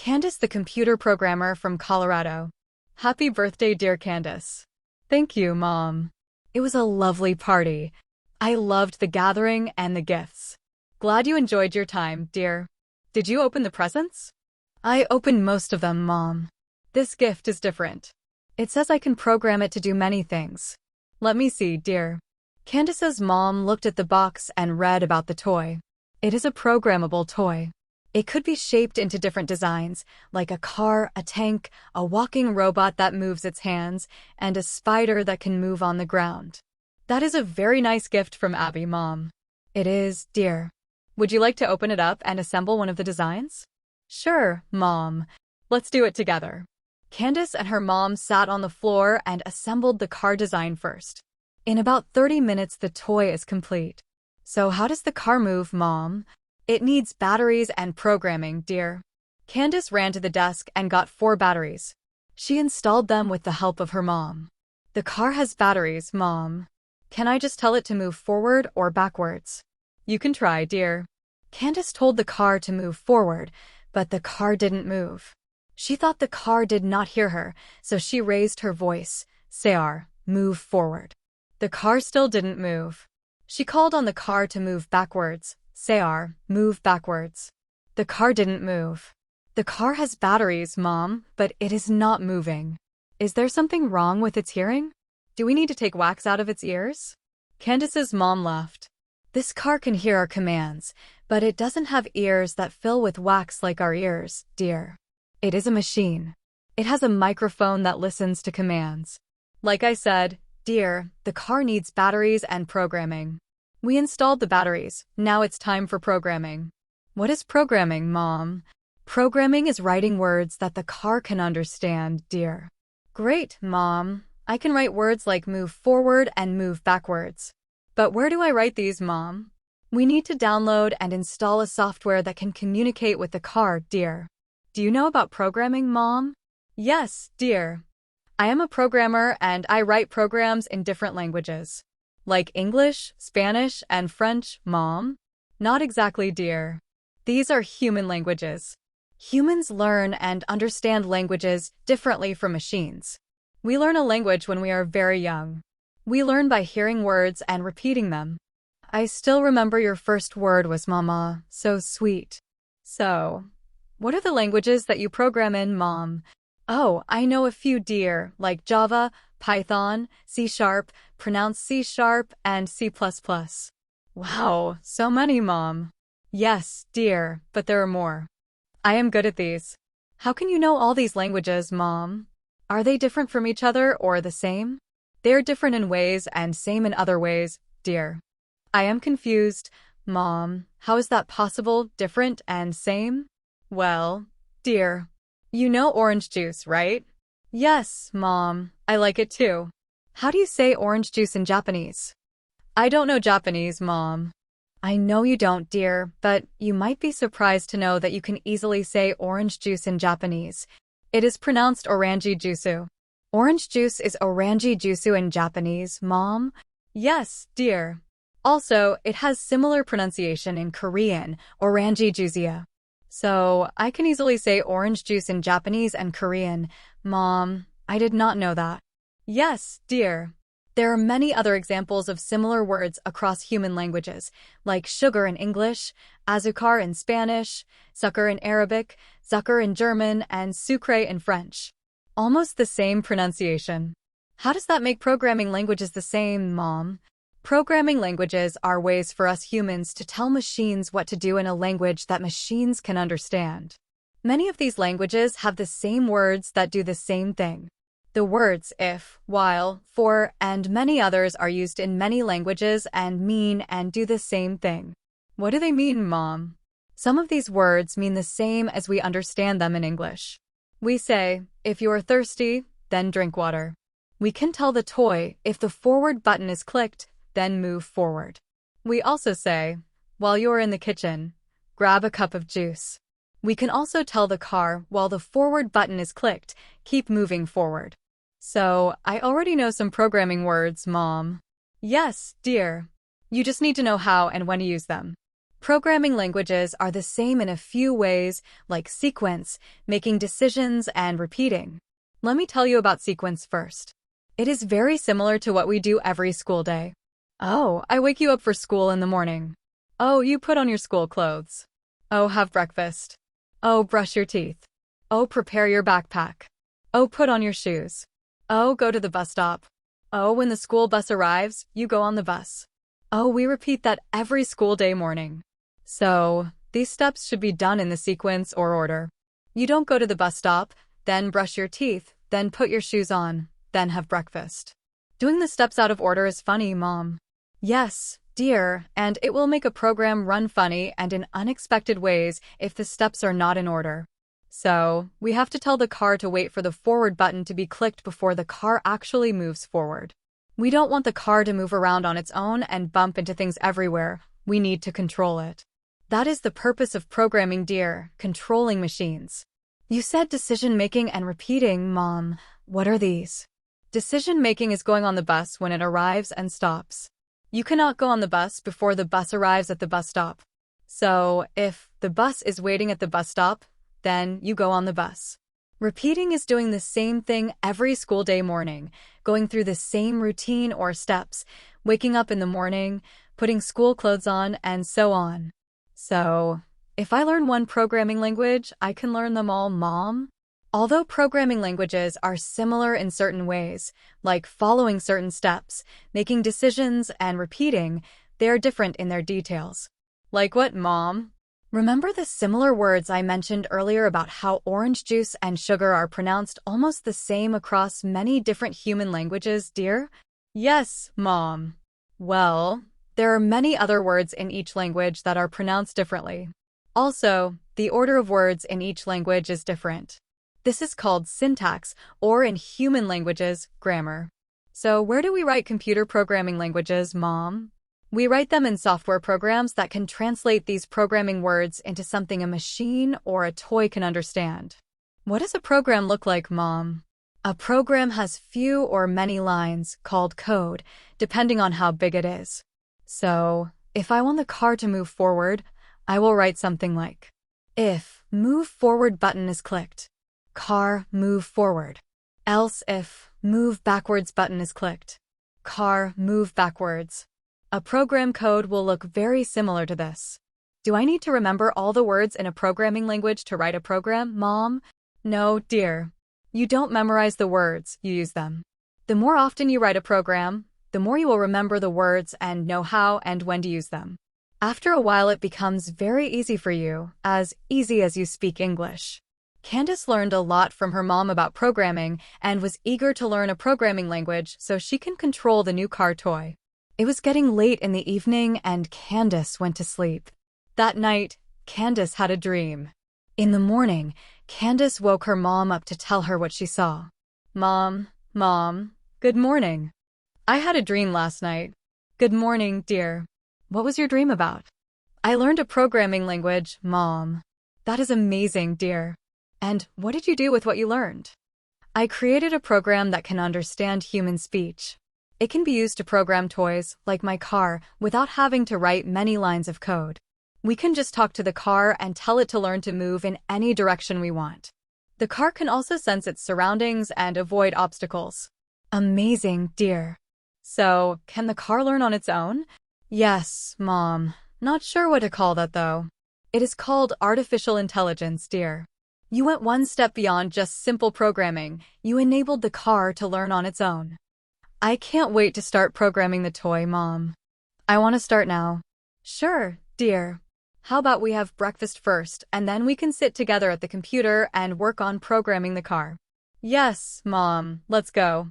Candice, the computer programmer from Colorado. Happy birthday, dear Candice. Thank you, Mom. It was a lovely party. I loved the gathering and the gifts. Glad you enjoyed your time, dear. Did you open the presents? I opened most of them, Mom. This gift is different. It says I can program it to do many things. Let me see, dear. Candice's mom looked at the box and read about the toy. It is a programmable toy. It could be shaped into different designs, like a car, a tank, a walking robot that moves its hands, and a spider that can move on the ground. That is a very nice gift from Abby, Mom. It is, dear. Would you like to open it up and assemble one of the designs? Sure, Mom. Let's do it together. Candice and her mom sat on the floor and assembled the car design first. In about 30 minutes, the toy is complete. So how does the car move, Mom? It needs batteries and programming, dear. Candice ran to the desk and got 4 batteries. She installed them with the help of her mom. The car has batteries, Mom. Can I just tell it to move forward or backwards? You can try, dear. Candice told the car to move forward, but the car didn't move. She thought the car did not hear her, so she raised her voice. Sayar, move forward. The car still didn't move. She called on the car to move backwards. Sayar, move backwards. The car didn't move. The car has batteries, Mom, but it is not moving. Is there something wrong with its hearing? Do we need to take wax out of its ears? Candice's mom laughed. This car can hear our commands, but it doesn't have ears that fill with wax like our ears, dear. It is a machine. It has a microphone that listens to commands. Like I said, dear, the car needs batteries and programming. We installed the batteries. Now it's time for programming. What is programming, Mom? Programming is writing words that the car can understand, dear. Great, Mom. I can write words like move forward and move backwards. But where do I write these, Mom? We need to download and install a software that can communicate with the car, dear. Do you know about programming, Mom? Yes, dear. I am a programmer and I write programs in different languages. Like English, Spanish, and French, Mom? Not exactly, dear. These are human languages. Humans learn and understand languages differently from machines. We learn a language when we are very young. We learn by hearing words and repeating them. I still remember your first word was mama, so sweet. So, what are the languages that you program in, Mom? Oh, I know a few, dear, like Java, Python, C#, pronounced C#, and C++. Wow, so many, Mom. Yes, dear, but there are more. I am good at these. How can you know all these languages, Mom? Are they different from each other or the same? They're different in ways and same in other ways, dear. I am confused, Mom. How is that possible, different and same? Well, dear, you know orange juice, right? Yes, Mom. I like it too. How do you say orange juice in Japanese? I don't know Japanese, Mom. I know you don't, dear, but you might be surprised to know that you can easily say orange juice in Japanese. It is pronounced orange juice. Orange juice is orange juice in Japanese, Mom. Yes, dear. Also, it has similar pronunciation in Korean, orange juice. So, I can easily say orange juice in Japanese and Korean. Mom, I did not know that. Yes, dear. There are many other examples of similar words across human languages, like sugar in English, azúcar in Spanish, sucker in Arabic, Zucker in German, and sucre in French. Almost the same pronunciation. How does that make programming languages the same, Mom? Programming languages are ways for us humans to tell machines what to do in a language that machines can understand. Many of these languages have the same words that do the same thing. The words if, while, for, and many others are used in many languages and mean and do the same thing. What do they mean, Mom? Some of these words mean the same as we understand them in English. We say, if you are thirsty, then drink water. We can tell the toy, if the forward button is clicked, then move forward. We also say, while you're in the kitchen, grab a cup of juice. We can also tell the car, while the forward button is clicked, keep moving forward. So, I already know some programming words, Mom. Yes, dear. You just need to know how and when to use them. Programming languages are the same in a few ways, like sequence, making decisions, and repeating. Let me tell you about sequence first. It is very similar to what we do every school day. Oh, I wake you up for school in the morning. Oh, you put on your school clothes. Oh, have breakfast. Oh, brush your teeth. Oh, prepare your backpack. Oh, put on your shoes. Oh, go to the bus stop. Oh, when the school bus arrives, you go on the bus. Oh, we repeat that every school day morning. So, these steps should be done in the sequence or order. You don't go to the bus stop, then brush your teeth, then put your shoes on, then have breakfast. Doing the steps out of order is funny, Mom. Yes, dear, and it will make a program run funny and in unexpected ways if the steps are not in order. So, we have to tell the car to wait for the forward button to be clicked before the car actually moves forward. We don't want the car to move around on its own and bump into things everywhere. We need to control it. That is the purpose of programming, dear, controlling machines. You said decision-making and repeating, Mom. What are these? Decision-making is going on the bus when it arrives and stops. You cannot go on the bus before the bus arrives at the bus stop. So, if the bus is waiting at the bus stop, then you go on the bus. Repeating is doing the same thing every school day morning, going through the same routine or steps, waking up in the morning, putting school clothes on, and so on. So, if I learn one programming language, I can learn them all, Mom? Although programming languages are similar in certain ways, like following certain steps, making decisions, and repeating, they are different in their details. Like what, Mom? Remember the similar words I mentioned earlier about how orange juice and sugar are pronounced almost the same across many different human languages, dear? Yes, Mom. Well, there are many other words in each language that are pronounced differently. Also, the order of words in each language is different. This is called syntax, or in human languages, grammar. So where do we write computer programming languages, Mom? We write them in software programs that can translate these programming words into something a machine or a toy can understand. What does a program look like, Mom? A program has few or many lines, called code, depending on how big it is. So, if I want the car to move forward, I will write something like, if move forward button is clicked, car move forward. Else if move backwards button is clicked, car move backwards. A program code will look very similar to this. Do I need to remember all the words in a programming language to write a program, Mom? No, dear. You don't memorize the words, you use them. The more often you write a program, the more you will remember the words and know how and when to use them. After a while it becomes very easy for you, as easy as you speak English. Candice learned a lot from her mom about programming and was eager to learn a programming language so she can control the new car toy. It was getting late in the evening and Candice went to sleep. That night, Candice had a dream. In the morning, Candice woke her mom up to tell her what she saw. Mom, good morning. I had a dream last night. Good morning, dear. What was your dream about? I learned a programming language, Mom. That is amazing, dear. And what did you do with what you learned? I created a program that can understand human speech. It can be used to program toys, like my car, without having to write many lines of code. We can just talk to the car and tell it to learn to move in any direction we want. The car can also sense its surroundings and avoid obstacles. Amazing, dear. So, can the car learn on its own? Yes, Mom. Not sure what to call that, though. It is called artificial intelligence, dear. You went one step beyond just simple programming. You enabled the car to learn on its own. I can't wait to start programming the toy, Mom. I want to start now. Sure, dear. How about we have breakfast first, and then we can sit together at the computer and work on programming the car? Yes, Mom, let's go.